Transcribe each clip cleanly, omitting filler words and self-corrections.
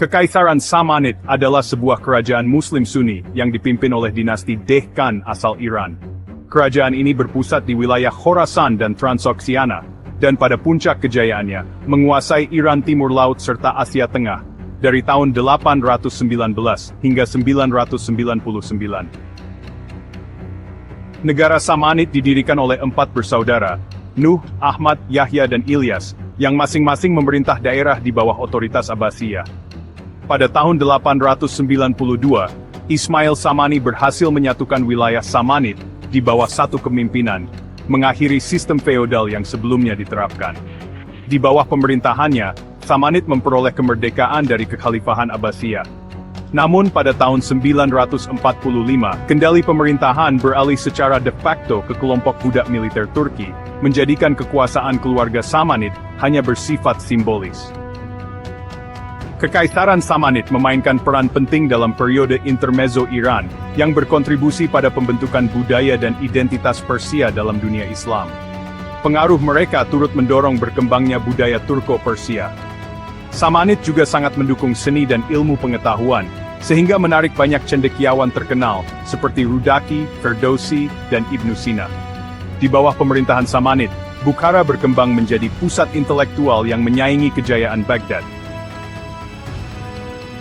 Kekaisaran Samanid adalah sebuah kerajaan Muslim Sunni yang dipimpin oleh dinasti Dehkan asal Iran. Kerajaan ini berpusat di wilayah Khorasan dan Transoxiana, dan pada puncak kejayaannya, menguasai Iran Timur Laut serta Asia Tengah, dari tahun 819 hingga 999. Negara Samanid didirikan oleh 4 bersaudara, Nuh, Ahmad, Yahya dan Ilyas, yang masing-masing memerintah daerah di bawah otoritas Abbasiyah. Pada tahun 892, Ismail Samani berhasil menyatukan wilayah Samanid di bawah satu kepemimpinan, mengakhiri sistem feodal yang sebelumnya diterapkan. Di bawah pemerintahannya, Samanid memperoleh kemerdekaan dari kekhalifahan Abbasiyah. Namun pada tahun 945, kendali pemerintahan beralih secara de facto ke kelompok budak militer Turki, menjadikan kekuasaan keluarga Samanid hanya bersifat simbolis. Kekaisaran Samanid memainkan peran penting dalam periode intermezzo Iran, yang berkontribusi pada pembentukan budaya dan identitas Persia dalam dunia Islam. Pengaruh mereka turut mendorong berkembangnya budaya Turko-Persia. Samanid juga sangat mendukung seni dan ilmu pengetahuan, sehingga menarik banyak cendekiawan terkenal, seperti Rudaki, Ferdowsi, dan Ibnu Sina. Di bawah pemerintahan Samanid, Bukhara berkembang menjadi pusat intelektual yang menyaingi kejayaan Baghdad.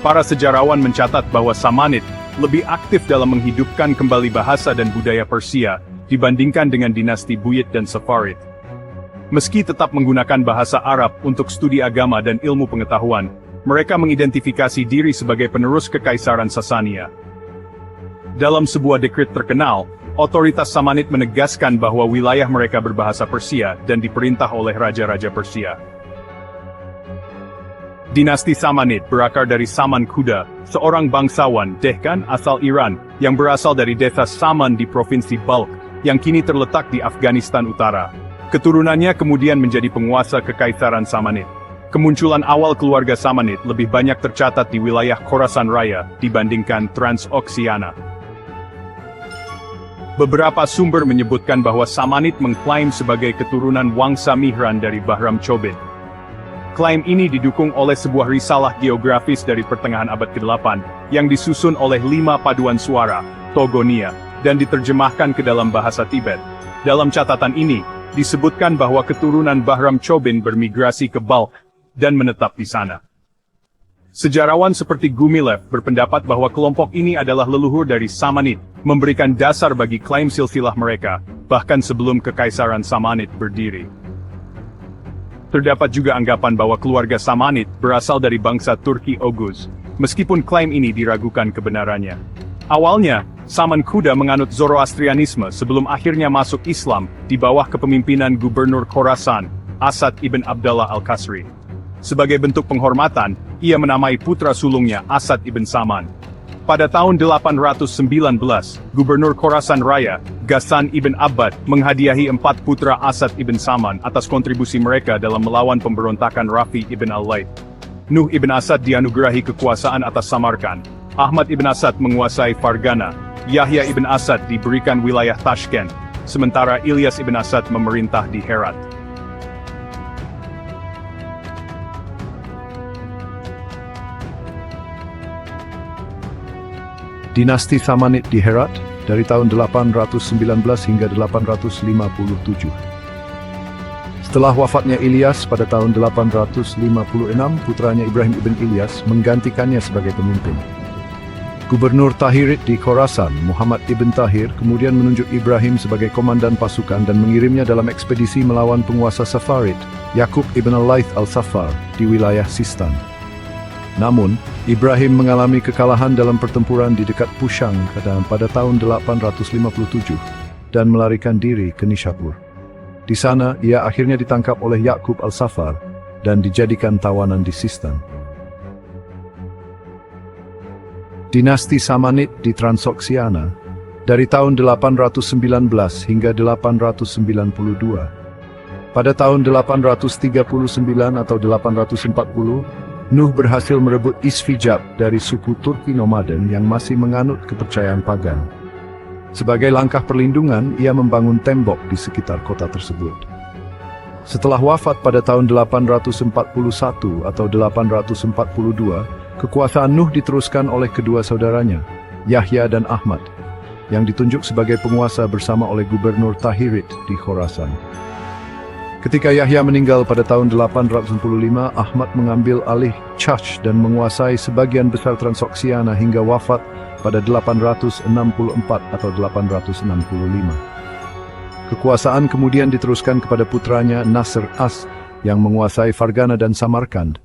Para sejarawan mencatat bahwa Samanid lebih aktif dalam menghidupkan kembali bahasa dan budaya Persia dibandingkan dengan dinasti Buyid dan Safarid. Meski tetap menggunakan bahasa Arab untuk studi agama dan ilmu pengetahuan, mereka mengidentifikasi diri sebagai penerus Kekaisaran Sasania. Dalam sebuah dekret terkenal, otoritas Samanid menegaskan bahwa wilayah mereka berbahasa Persia dan diperintah oleh raja-raja Persia. Dinasti Samanid berakar dari Saman Kuda, seorang bangsawan Dehkan asal Iran, yang berasal dari desa Saman di Provinsi Balkh, yang kini terletak di Afghanistan Utara. Keturunannya kemudian menjadi penguasa Kekaisaran Samanid. Kemunculan awal keluarga Samanid lebih banyak tercatat di wilayah Khorasan Raya dibandingkan Transoxiana. Beberapa sumber menyebutkan bahwa Samanid mengklaim sebagai keturunan Wangsa Mihran dari Bahram Chobid. Klaim ini didukung oleh sebuah risalah geografis dari pertengahan abad ke-8, yang disusun oleh 5 paduan suara, Togonia, dan diterjemahkan ke dalam bahasa Tibet. Dalam catatan ini, disebutkan bahwa keturunan Bahram Chobin bermigrasi ke Balkh, dan menetap di sana. Sejarawan seperti Gumilev berpendapat bahwa kelompok ini adalah leluhur dari Samanid, memberikan dasar bagi klaim silsilah mereka, bahkan sebelum Kekaisaran Samanid berdiri. Terdapat juga anggapan bahwa keluarga Samanid berasal dari bangsa Turki Oghuz, meskipun klaim ini diragukan kebenarannya. Awalnya, Saman Kuda menganut Zoroastrianisme sebelum akhirnya masuk Islam di bawah kepemimpinan Gubernur Khorasan, Asad ibn Abdallah al-Kasri. Sebagai bentuk penghormatan, ia menamai putra sulungnya Asad ibn Saman. Pada tahun 819, Gubernur Khorasan Raya, Ghassan ibn Abbad, menghadiahi 4 putra Asad ibn Saman atas kontribusi mereka dalam melawan pemberontakan Rafi ibn al-Layth. Nuh ibn Asad dianugerahi kekuasaan atas Samarkand, Ahmad ibn Asad menguasai Fargana, Yahya ibn Asad diberikan wilayah Tashkent, sementara Ilyas ibn Asad memerintah di Herat. Dinasti Samanid di Herat dari tahun 819 hingga 857. Setelah wafatnya Ilyas pada tahun 856, putranya Ibrahim ibn Ilyas menggantikannya sebagai pemimpin. Gubernur Tahirid di Khorasan, Muhammad ibn Tahir, kemudian menunjuk Ibrahim sebagai komandan pasukan dan mengirimnya dalam ekspedisi melawan penguasa Safarid, Yaqub ibn al-Layth al-Safar, di wilayah Sistan. Namun, Ibrahim mengalami kekalahan dalam pertempuran di dekat Pushang pada tahun 857 dan melarikan diri ke Nishapur. Di sana, ia akhirnya ditangkap oleh Yaqub al-Safar dan dijadikan tawanan di Sistan. Dinasti Samanid di Transoxiana dari tahun 819 hingga 892. Pada tahun 839 atau 840, Nuh berhasil merebut Isfijab dari suku Turki nomaden yang masih menganut kepercayaan pagan. Sebagai langkah perlindungan, ia membangun tembok di sekitar kota tersebut. Setelah wafat pada tahun 841 atau 842, Kekuasaan Nuh diteruskan oleh kedua saudaranya, Yahya dan Ahmad, yang ditunjuk sebagai penguasa bersama oleh Gubernur Tahirit di Khorasan. Ketika Yahya meninggal pada tahun 845, Ahmad mengambil alih Chach dan menguasai sebagian besar Transoxiana hingga wafat pada 864 atau 865. Kekuasaan kemudian diteruskan kepada putranya Nasr As yang menguasai Fargana dan Samarkand,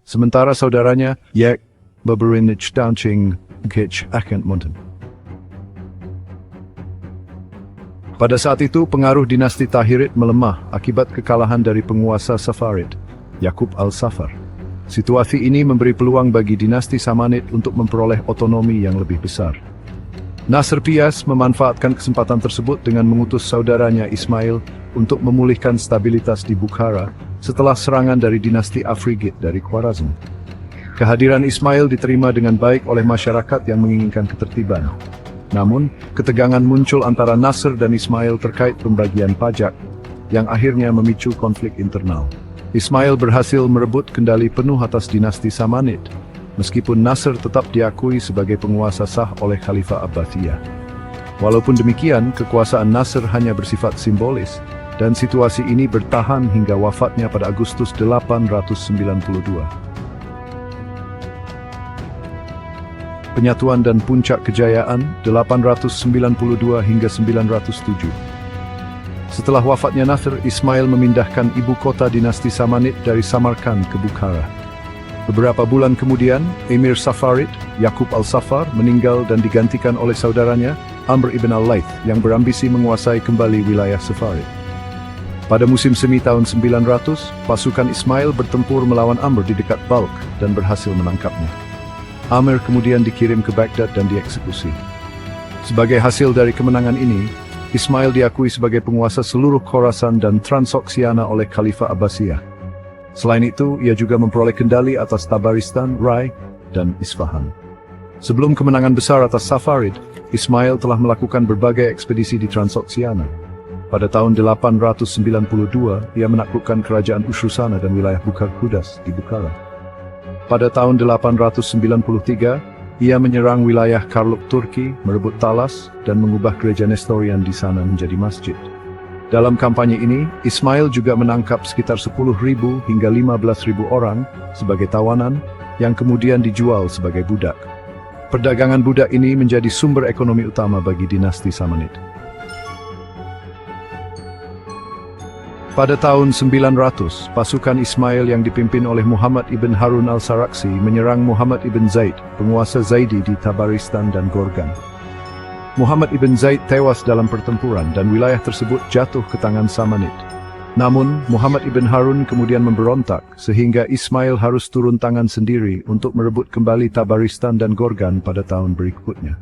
sementara saudaranya Yek Baberinich Dancing Gich Akentmonten. Pada saat itu, pengaruh dinasti Tahirit melemah akibat kekalahan dari penguasa Safarid, Yakub al-Safar. Situasi ini memberi peluang bagi dinasti Samanid untuk memperoleh otonomi yang lebih besar. Nasr Pias memanfaatkan kesempatan tersebut dengan mengutus saudaranya Ismail untuk memulihkan stabilitas di Bukhara setelah serangan dari dinasti Afrigid dari Khwarazm. Kehadiran Ismail diterima dengan baik oleh masyarakat yang menginginkan ketertiban. Namun, ketegangan muncul antara Nasr dan Ismail terkait pembagian pajak, yang akhirnya memicu konflik internal. Ismail berhasil merebut kendali penuh atas dinasti Samanid, meskipun Nasr tetap diakui sebagai penguasa sah oleh Khalifah Abbasiyah. Walaupun demikian, kekuasaan Nasr hanya bersifat simbolis, dan situasi ini bertahan hingga wafatnya pada Agustus 892. Penyatuan dan puncak kejayaan 892 hingga 907. Setelah wafatnya Nasr, Ismail memindahkan ibu kota dinasti Samanid dari Samarkand ke Bukhara. Beberapa bulan kemudian, Emir Safarid, Yakub al-Safar, meninggal dan digantikan oleh saudaranya, Amr ibn al-Layth, yang berambisi menguasai kembali wilayah Safarid. Pada musim semi tahun 900, pasukan Ismail bertempur melawan Amr di dekat Balkh dan berhasil menangkapnya. Amr kemudian dikirim ke Baghdad dan dieksekusi. Sebagai hasil dari kemenangan ini, Ismail diakui sebagai penguasa seluruh Khorasan dan Transoxiana oleh Khalifah Abbasiyah. Selain itu, ia juga memperoleh kendali atas Tabaristan, Rai, dan Isfahan. Sebelum kemenangan besar atas Safarid, Ismail telah melakukan berbagai ekspedisi di Transoxiana. Pada tahun 892, ia menaklukkan kerajaan Ushusana dan wilayah Bukhar Kudas di Bukhara. Pada tahun 893, ia menyerang wilayah Karluk Turki, merebut Talas, dan mengubah gereja Nestorian di sana menjadi masjid. Dalam kampanye ini, Ismail juga menangkap sekitar 10.000 hingga 15.000 orang sebagai tawanan yang kemudian dijual sebagai budak. Perdagangan budak ini menjadi sumber ekonomi utama bagi dinasti Samanid. Pada tahun 900, pasukan Ismail yang dipimpin oleh Muhammad ibn Harun al-Saraksi menyerang Muhammad ibn Zaid, penguasa Zaidi di Tabaristan dan Gorgan. Muhammad ibn Zaid tewas dalam pertempuran dan wilayah tersebut jatuh ke tangan Samanid. Namun, Muhammad ibn Harun kemudian memberontak sehingga Ismail harus turun tangan sendiri untuk merebut kembali Tabaristan dan Gorgan pada tahun berikutnya.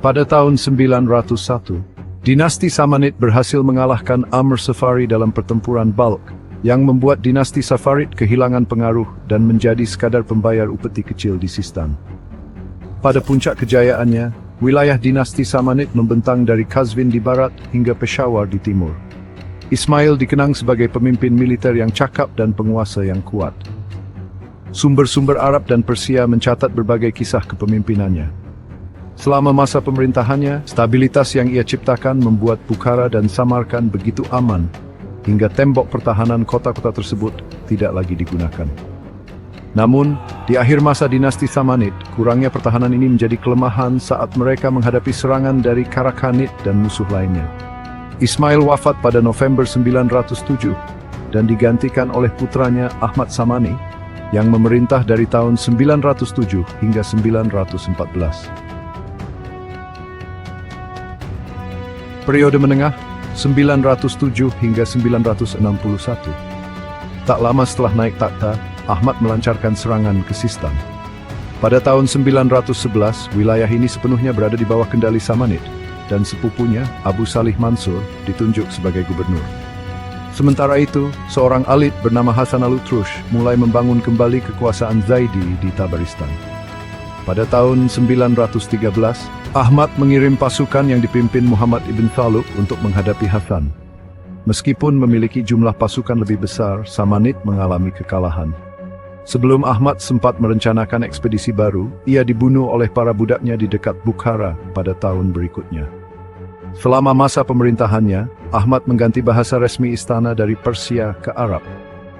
Pada tahun 901, dinasti Samanid berhasil mengalahkan Amr Safari dalam pertempuran Balkh, yang membuat dinasti Safarid kehilangan pengaruh dan menjadi sekadar pembayar upeti kecil di Sistan. Pada puncak kejayaannya, wilayah dinasti Samanid membentang dari Qazvin di barat hingga Peshawar di timur. Ismail dikenang sebagai pemimpin militer yang cakap dan penguasa yang kuat. Sumber-sumber Arab dan Persia mencatat berbagai kisah kepemimpinannya. Selama masa pemerintahannya, stabilitas yang ia ciptakan membuat Bukhara dan Samarkand begitu aman, hingga tembok pertahanan kota-kota tersebut tidak lagi digunakan. Namun, di akhir masa dinasti Samanid, kurangnya pertahanan ini menjadi kelemahan saat mereka menghadapi serangan dari Karakhanid dan musuh lainnya. Ismail wafat pada November 907 dan digantikan oleh putranya Ahmad Samani, yang memerintah dari tahun 907 hingga 914. Periode menengah 907 hingga 961. Tak lama setelah naik takhta, Ahmad melancarkan serangan ke Sistan. Pada tahun 911, wilayah ini sepenuhnya berada di bawah kendali Samanid, dan sepupunya, Abu Salih Mansur, ditunjuk sebagai gubernur. Sementara itu, seorang alit bernama Hasan al-Utrush mulai membangun kembali kekuasaan Zaidi di Tabaristan. Pada tahun 913, Ahmad mengirim pasukan yang dipimpin Muhammad ibn Thaluk untuk menghadapi Hasan. Meskipun memiliki jumlah pasukan lebih besar, Samanid mengalami kekalahan. Sebelum Ahmad sempat merencanakan ekspedisi baru, ia dibunuh oleh para budaknya di dekat Bukhara pada tahun berikutnya. Selama masa pemerintahannya, Ahmad mengganti bahasa resmi istana dari Persia ke Arab.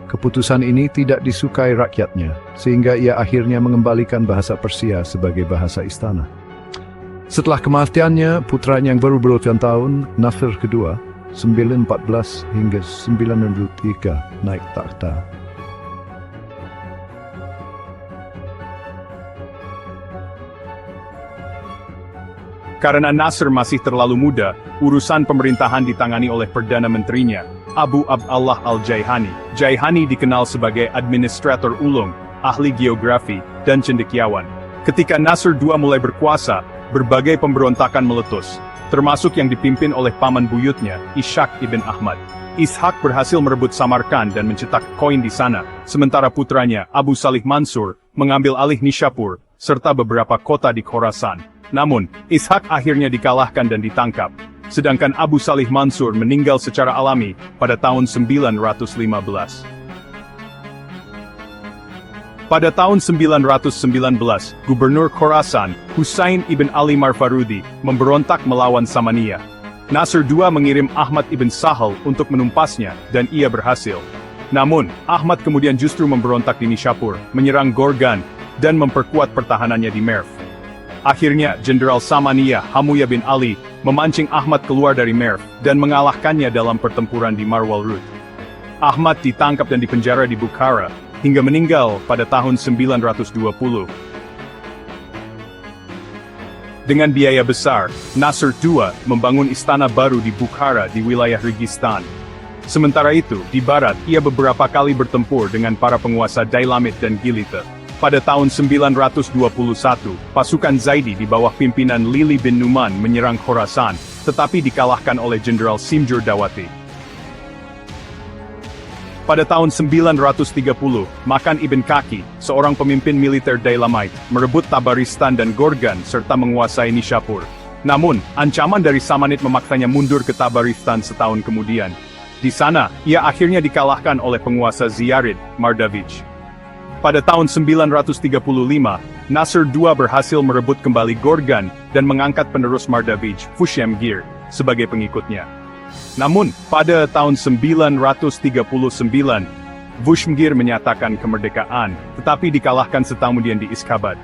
Keputusan ini tidak disukai rakyatnya, sehingga ia akhirnya mengembalikan bahasa Persia sebagai bahasa istana. Setelah kematiannya, putranya yang baru berulang tahun, Nasr II, 914 hingga 903, naik takhta. Karena Nasr masih terlalu muda, urusan pemerintahan ditangani oleh Perdana Menterinya, Abu Abdallah al-Jaihani. Jaihani dikenal sebagai administrator ulung, ahli geografi, dan cendekiawan. Ketika Nasr II mulai berkuasa, berbagai pemberontakan meletus, termasuk yang dipimpin oleh paman buyutnya, Ishaq ibn Ahmad. Ishaq berhasil merebut Samarkand dan mencetak koin di sana, sementara putranya, Abu Salih Mansur, mengambil alih Nishapur, serta beberapa kota di Khorasan. Namun, Ishaq akhirnya dikalahkan dan ditangkap, sedangkan Abu Salih Mansur meninggal secara alami pada tahun 915. Pada tahun 919, Gubernur Khorasan, Husain ibn Ali Marfarudi, memberontak melawan Samaniyah. Nasr II mengirim Ahmad ibn Sahal untuk menumpasnya, dan ia berhasil. Namun, Ahmad kemudian justru memberontak di Nishapur, menyerang Gorgan, dan memperkuat pertahanannya di Merv. Akhirnya, Jenderal Samaniyah Hamuyah bin Ali memancing Ahmad keluar dari Merv dan mengalahkannya dalam pertempuran di Marwal Rud. Ahmad ditangkap dan dipenjara di Bukhara hingga meninggal pada tahun 920. Dengan biaya besar, Nasr II membangun istana baru di Bukhara di wilayah Registan. Sementara itu, di barat, ia beberapa kali bertempur dengan para penguasa Dailamit dan Gilita. Pada tahun 921, pasukan Zaidi di bawah pimpinan Lili bin Numan menyerang Khorasan, tetapi dikalahkan oleh Jenderal Simjur Dawati. Pada tahun 930, Makan ibn Kaki, seorang pemimpin militer Dailamite, merebut Tabaristan dan Gorgan serta menguasai Nishapur. Namun, ancaman dari Samanid memaksanya mundur ke Tabaristan setahun kemudian. Di sana, ia akhirnya dikalahkan oleh penguasa Ziyarid, Mardavij. Pada tahun 935, Nasr II berhasil merebut kembali Gorgan dan mengangkat penerus Mardavij, Fushemgir, sebagai pengikutnya. Namun, pada tahun 939, Fushemgir menyatakan kemerdekaan, tetapi dikalahkan setahun kemudian di Iskabad.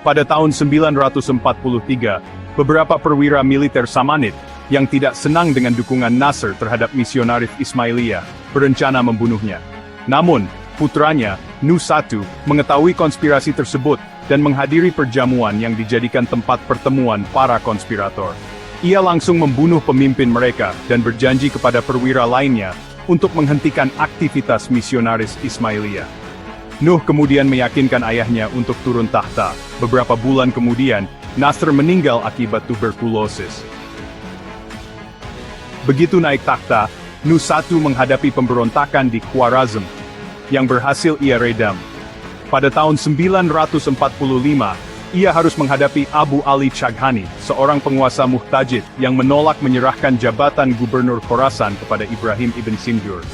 Pada tahun 943, beberapa perwira militer Samanid, yang tidak senang dengan dukungan Nasr terhadap misionaris Ismailiyah, berencana membunuhnya. Namun, putranya, Nuh I, mengetahui konspirasi tersebut dan menghadiri perjamuan yang dijadikan tempat pertemuan para konspirator. Ia langsung membunuh pemimpin mereka dan berjanji kepada perwira lainnya untuk menghentikan aktivitas misionaris Ismailiyah. Nuh kemudian meyakinkan ayahnya untuk turun tahta. Beberapa bulan kemudian, Nasr meninggal akibat tuberkulosis. Begitu naik takhta, Nuh I menghadapi pemberontakan di Khwarazm, yang berhasil ia redam. Pada tahun 945, ia harus menghadapi Abu Ali Chaghani, seorang penguasa muhtajid yang menolak menyerahkan jabatan gubernur Khorasan kepada Ibrahim ibn Simjur.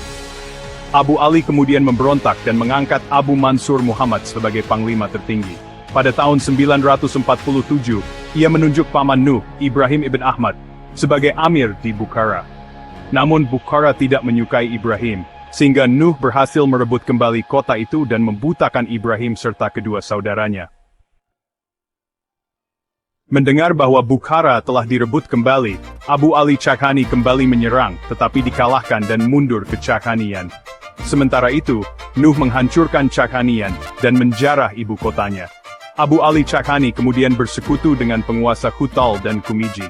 Abu Ali kemudian memberontak dan mengangkat Abu Mansur Muhammad sebagai panglima tertinggi. Pada tahun 947, ia menunjuk paman Nuh, Ibrahim ibn Ahmad, sebagai amir di Bukhara. Namun Bukhara tidak menyukai Ibrahim, sehingga Nuh berhasil merebut kembali kota itu dan membutakan Ibrahim serta kedua saudaranya. Mendengar bahwa Bukhara telah direbut kembali, Abu Ali Chaghani kembali menyerang, tetapi dikalahkan dan mundur ke Chaghanian. Sementara itu, Nuh menghancurkan Chaghanian dan menjarah ibu kotanya. Abu Ali Chaghani kemudian bersekutu dengan penguasa Khutal dan Kumiji.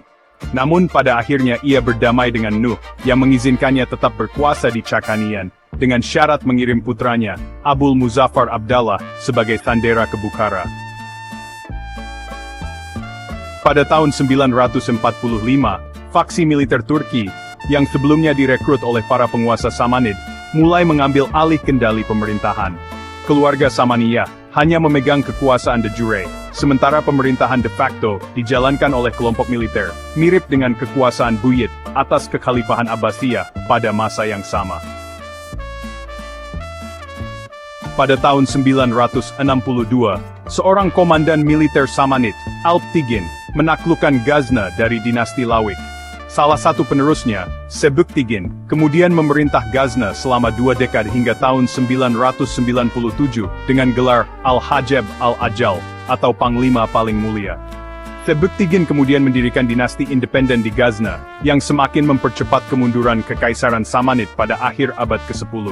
Namun pada akhirnya ia berdamai dengan Nuh, yang mengizinkannya tetap berkuasa di Chaghanian, dengan syarat mengirim putranya, Abul Muzaffar Abdallah, sebagai sandera ke Bukhara. Pada tahun 945, faksi militer Turki, yang sebelumnya direkrut oleh para penguasa Samanid, mulai mengambil alih kendali pemerintahan. Keluarga Samaniyah hanya memegang kekuasaan de jure, sementara pemerintahan de facto dijalankan oleh kelompok militer, mirip dengan kekuasaan Buyid atas kekhalifahan Abbasiyah pada masa yang sama. pada tahun 962, seorang komandan militer Samanid, Alp Tigin, menaklukkan Ghazna dari dinasti Lawik. Salah satu penerusnya, Sebük Tigin, kemudian memerintah Ghazna selama 2 dekade hingga tahun 997 dengan gelar Al-Hajab Al-Ajal, atau Panglima Paling Mulia. Sebük Tigin kemudian mendirikan dinasti independen di Ghazna, yang semakin mempercepat kemunduran Kekaisaran Samanid pada akhir abad ke-10.